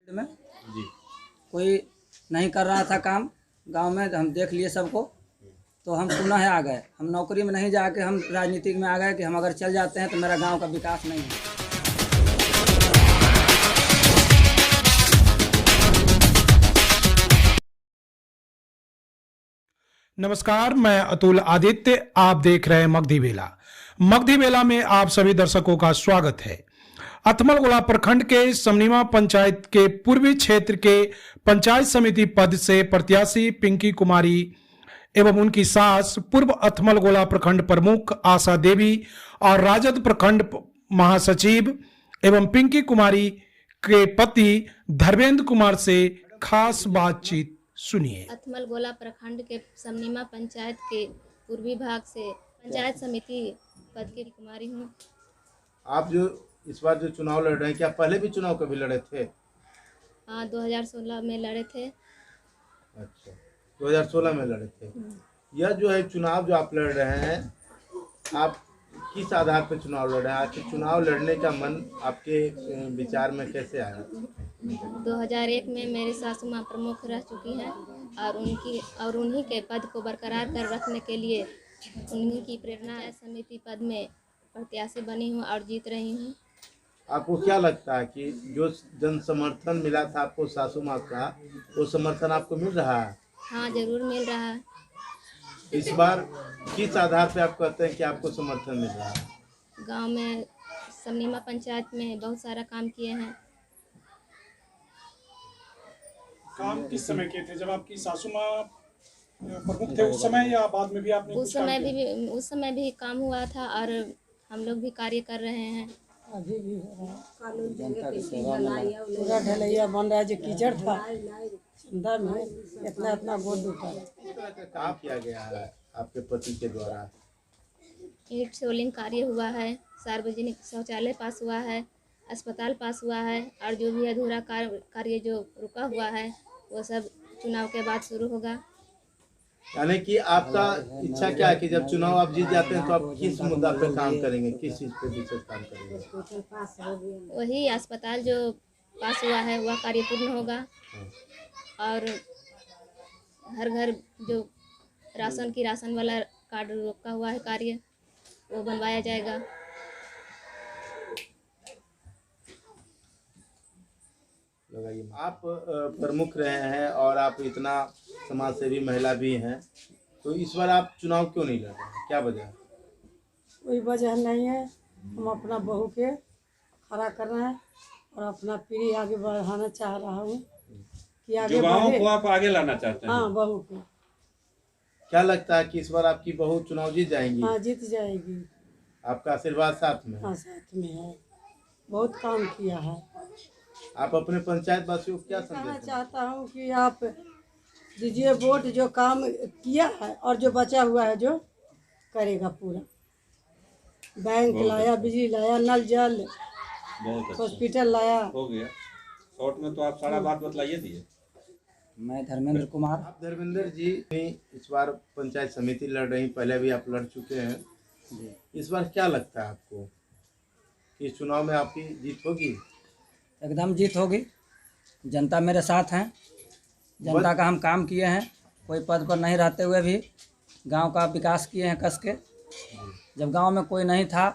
में जी। कोई नहीं कर रहा था काम गांव में, तो हम देख लिए सबको, तो हम पुनः आ गए। हम नौकरी में नहीं जाके हम राजनीति में आ गए कि हम अगर चल जाते हैं तो मेरा गांव का विकास नहीं है। नमस्कार, मैं अतुल आदित्य, आप देख रहे हैं मगधी बेला। मगधी बेला में आप सभी दर्शकों का स्वागत है। अथमलगोला प्रखंड के समनीमा पंचायत के पूर्वी क्षेत्र के पंचायत समिति पद से प्रत्याशी पिंकी कुमारी एवं उनकी सास पूर्व अथमलगोला प्रखंड प्रमुख आशा देवी और राजद प्रखंड महासचिव एवं पिंकी कुमारी के पति धर्मेंद्र कुमार से खास बातचीत सुनिए। अथमलगोला प्रखंड के समनीमा पंचायत के पूर्वी भाग से पंचायत समिति पद की कुमारी हूँ। आप जो इस बार जो चुनाव लड़ रहे हैं, क्या पहले भी चुनाव कभी लड़े थे? हाँ, 2016 में लड़े थे। अच्छा, 2016 में लड़े थे। यह जो है चुनाव जो आप लड़ रहे हैं, आप किस आधार पर चुनाव लड़ रहे हैं? आखिर चुनाव लड़ने का मन आपके विचार में कैसे आया? 2001 में मेरी सासू माँ प्रमुख रह चुकी हैं और उन्हीं के पद को बरकरार कर रखने के लिए उन्हीं की प्रेरणा समिति पद में प्रत्याशी बनी हूँ और जीत रही हूँ। आपको क्या लगता है कि जो जन समर्थन मिला था आपको सासू माँ का, वो समर्थन आपको मिल रहा है? हाँ, जरूर मिल रहा है। इस बार किस आधार पे आप कहते हैं कि आपको समर्थन मिल रहा है? गांव में समनीमा पंचायत में बहुत सारा काम किए हैं। काम किस समय किए थे? जब आपकी सासू माँ प्रमुख थे उस समय, या बाद में भी आपने उस समय भी काम हुआ था और हम लोग भी कार्य कर रहे हैं। अभी भी हो रहा है। पूरा ढलैया बन रहा है। जो कीचड़ था सुंदर में इतना गोद उठा काम किया गया है आपके पति के द्वारा? ईंट सोलिंग कार्य हुआ है, सार्वजनिक शौचालय पास हुआ है, अस्पताल पास हुआ है और जो भी अधूरा कार्य जो रुका हुआ है वो सब चुनाव के बाद शुरू होगा। यानी कि आपका इच्छा क्या है कि जब चुनाव आप जीत जाते हैं तो आप किस मुद्दा पे काम करेंगे, किस चीज़ पे विशेष काम करेंगे? वही अस्पताल जो पास हुआ है वह कार्य पूर्ण होगा और हर घर जो राशन वाला कार्ड रोका हुआ है कार्य वो बनवाया जाएगा। आप प्रमुख रहे हैं और आप इतना समाज सेवी महिला भी हैं, तो इस बार आप चुनाव क्यों नहीं लड़ रहे हैं? क्या वजह है? कोई वजह नहीं है। हम अपना बहू के खड़ा कर रहे हैं और अपना पीढ़ी आगे बढ़ाना चाह रहा हूँ कि आगे बढ़े। को आप आगे लाना चाहते हैं? हाँ, बहू को। क्या लगता है कि इस बार आपकी बहू चुनाव जीत जाएंगी? हाँ, जीत जाएगी। आपका आशीर्वाद साथ में है? हाँ, साथ में है। बहुत काम किया है। आप अपने पंचायत वासियों को क्या कहना संदेश दें? चाहता हूँ कि आप दीजिए वोट। जो काम किया है और जो बचा हुआ है जो करेगा पूरा। बैंक लाया, बिजली लाया, नल जल, बहुत अच्छा, हॉस्पिटल लाया। हो गया। शॉर्ट में तो आप सारा बात बतलाइए दिए। मैं धर्मेंद्र कुमार। आप धर्मेंद्र जी इस बार पंचायत समिति लड़ रही, पहले भी आप लड़ चुके हैं, इस बार क्या लगता है आपको कि इस चुनाव में आपकी जीत होगी? एकदम जीत होगी। जनता मेरे साथ हैं, जनता का हम काम किए हैं। कोई पद पर नहीं रहते हुए भी गांव का विकास किए हैं कस के। जब गांव में कोई नहीं था,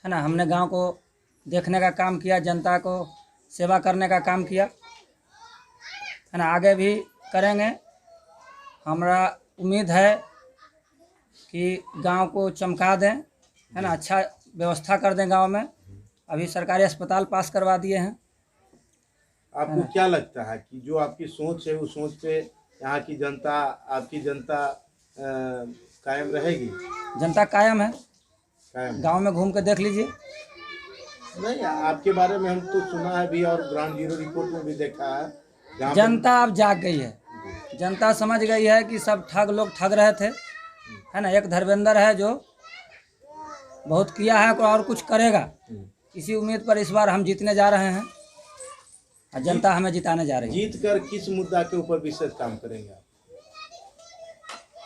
है ना, हमने गांव को देखने का काम किया, जनता को सेवा करने का काम किया, है ना। आगे भी करेंगे। हमारा उम्मीद है कि गांव को चमका दें, है ना, अच्छा व्यवस्था कर दें गांव में। अभी सरकारी अस्पताल पास करवा दिए हैं। आपको क्या लगता है कि जो आपकी सोच है उस सोच पे यहाँ की जनता, आपकी जनता कायम रहेगी? जनता कायम है। कायम? गांव में घूम के देख लीजिए। नहीं, आपके बारे में हम तो सुना है भी और ग्राउंड जीरो रिपोर्ट में भी देखा है। जनता अब जाग गई है। जनता समझ गई है कि सब ठग लोग ठग रहे थे, है ना। एक धर्मेंद्र है जो बहुत किया है और कुछ करेगा। इसी उम्मीद पर इस बार हम जीतने जा रहे हैं और जनता हमें जिताने जा रही है। जीत कर किस मुद्दा के ऊपर विशेष काम करेंगे आप?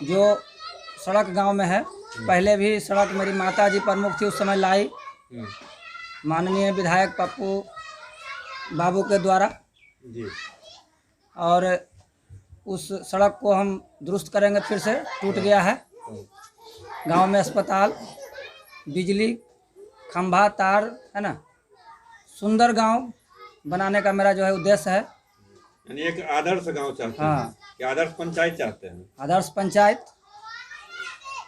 जो सड़क गांव में है, पहले भी सड़क मेरी माता जी प्रमुख थी, उस समय लाई। माननीय विधायक पप्पू बाबू के द्वारा, जी। और उस सड़क को हम दुरुस्त करेंगे। फिर से टूट गया है। गांव में अस्पताल, बिजली, खंभा, तार, है ना, सुंदर गांव बनाने का मेरा जो है उद्देश्य है। यानी एक आदर्श गांव चाहते हाँ। हैं कि आदर्श पंचायत चाहते हैं। आदर्श पंचायत।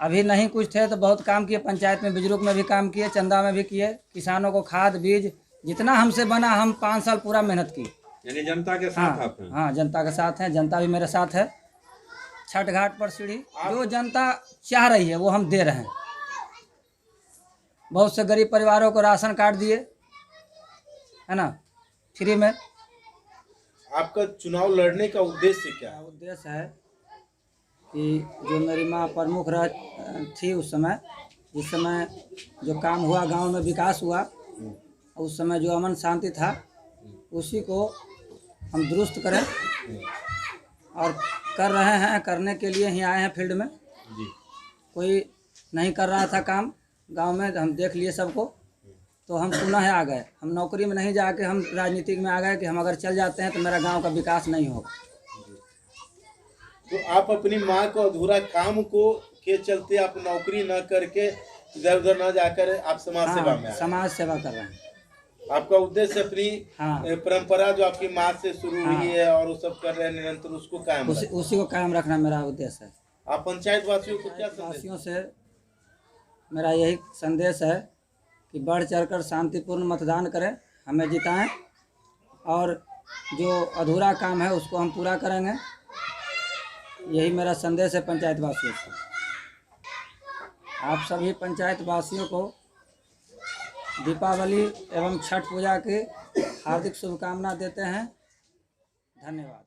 अभी नहीं कुछ थे तो बहुत काम किए, पंचायत में बुजुर्ग में भी काम किए, चंदा में भी किए, किसानों को खाद बीज जितना हमसे बना, हम 5 साल पूरा मेहनत की। यानी जनता के साथ आप हैं। हाँ, जनता के साथ हैं, जनता भी मेरे साथ है। छठ घाट पर सीढ़ी जो जनता चाह रही है वो हम दे रहे हैं। बहुत से गरीब परिवारों को राशन कार्ड दिए, है ना, फ्री में। आपका चुनाव लड़ने का उद्देश्य क्या है? उद्देश्य है कि जो मेरी माँ प्रमुख थी उस समय, जिस समय जो काम हुआ गांव में, विकास हुआ, उस समय जो अमन शांति था, उसी को हम दुरुस्त करें, और कर रहे हैं। करने के लिए ही आए हैं फील्ड में। जी। कोई नहीं कर रहा था काम गांव में, हम देख लिए सबको, तो हम पुनः आ गए। हम नौकरी में नहीं जाके हम राजनीतिक में आ गए कि हम अगर चल जाते हैं तो मेरा गांव का विकास नहीं होगा। तो आप अपनी माँ को अधूरा काम को के चलते आप नौकरी न करके इधर उधर न जाकर आप समाज सेवा में आए। समाज सेवा कर रहे हैं। आपका उद्देश्य अपनी हाँ। परंपरा जो आपकी माँ से शुरू हाँ। हुई है और वो सब कर रहे हैं निरंतर, उसको कायम रखना। उसी को कायम रखना मेरा उद्देश्य है। आप पंचायत वासियों को क्या संदेश? वासियों से मेरा यही संदेश है कि बढ़ चढ़कर शांतिपूर्ण मतदान करें, हमें जिताएं, और जो अधूरा काम है उसको हम पूरा करेंगे। यही मेरा संदेश है पंचायत वासियों से। आप सभी पंचायत वासियों को दीपावली एवं छठ पूजा की हार्दिक शुभकामना देते हैं। धन्यवाद।